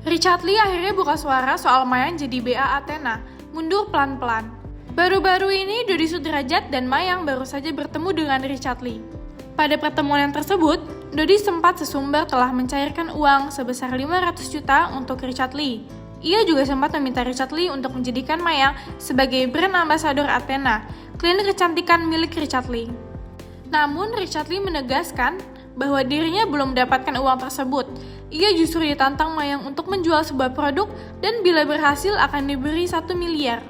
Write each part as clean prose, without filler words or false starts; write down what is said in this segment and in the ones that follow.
Richard Lee akhirnya buka suara soal Mayang jadi BA Athena, mundur pelan-pelan. Baru-baru ini Dodi Sudrajat dan Mayang baru saja bertemu dengan Richard Lee. Pada pertemuan yang tersebut, Dodi sempat sesumbar telah mencairkan uang sebesar 500 juta untuk Richard Lee. Ia juga sempat meminta Richard Lee untuk menjadikan Mayang sebagai brand ambassador Athena, klinik kecantikan milik Richard Lee. Namun Richard Lee menegaskan bahwa dirinya belum mendapatkan uang tersebut. Ia justru ditantang Mayang untuk menjual sebuah produk dan bila berhasil akan diberi 1 miliar.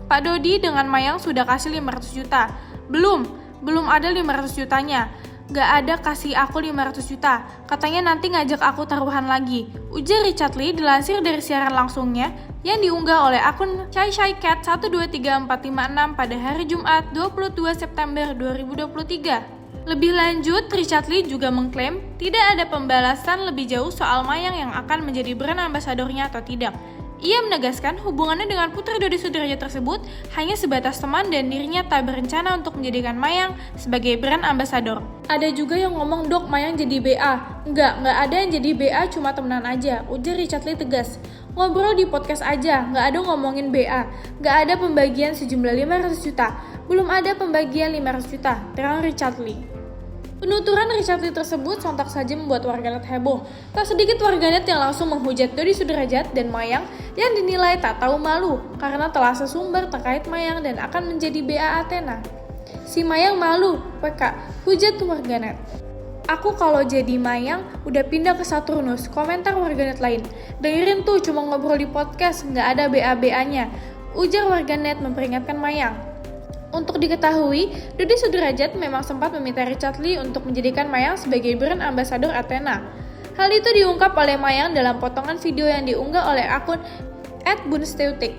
Pak Dodi dengan Mayang sudah kasih 500 juta. Belum ada 500 jutanya. Gak ada kasih aku 500 juta. Katanya nanti ngajak aku taruhan lagi. Ujar Richard Lee dilansir dari siaran langsungnya yang diunggah oleh akun ChaiChaiCat 123456 pada hari Jumat 22 September 2023. Lebih lanjut, Richard Lee juga mengklaim tidak ada pembalasan lebih jauh soal Mayang yang akan menjadi brand ambasadornya atau tidak. Ia menegaskan hubungannya dengan putri Dodi Sudrajat tersebut hanya sebatas teman dan dirinya tak berencana untuk menjadikan Mayang sebagai brand ambasador. Ada juga yang ngomong, "Dok, Mayang jadi BA." Enggak ada yang jadi BA, cuma temenan aja, ujar Richard Lee tegas. Ngobrol di podcast aja, nggak ada ngomongin BA. Nggak ada pembagian sejumlah 500 juta. Belum ada pembagian 500 juta, terang Richard Lee. Penuturan Richard Lee tersebut sontak saja membuat warganet heboh. Tak sedikit warganet yang langsung menghujat Dodi Sudrajat dan Mayang yang dinilai tak tahu malu karena telah sesumbar terkait Mayang dan akan menjadi BA Athena. Si Mayang malu, PK, hujat warganet. "Aku kalau jadi Mayang udah pindah ke Saturnus," komentar warganet lain. "Dengerin tuh cuma ngobrol di podcast, nggak ada BA-BA-nya," ujar warganet memperingatkan Mayang. Untuk diketahui, Dodi Sudrajat memang sempat meminta Richard Lee untuk menjadikan Mayang sebagai brand ambassador Athena. Hal itu diungkap oleh Mayang dalam potongan video yang diunggah oleh akun @bunsteutik.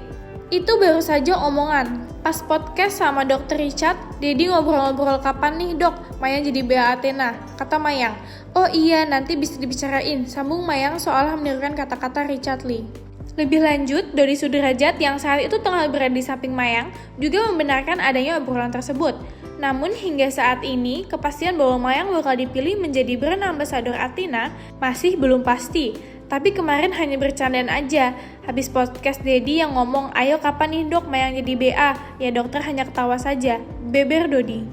"Itu baru saja omongan. Pas podcast sama Dr. Richard, Dedi ngobrol-ngobrol kapan nih dok, Mayang jadi BA Athena," kata Mayang. "Oh iya, nanti bisa dibicarain," sambung Mayang soal menirukan kata-kata Richard Lee. Lebih lanjut, Dodi Sudrajat yang saat itu tengah berada di samping Mayang juga membenarkan adanya obrolan tersebut. Namun hingga saat ini, kepastian bahwa Mayang bakal dipilih menjadi brand ambassador Athena masih belum pasti. Tapi kemarin hanya bercandaan aja. Habis podcast Dedi yang ngomong, "Ayo kapan nih dok Mayang jadi BA?" Ya dokter hanya ketawa saja. Beber Dodi.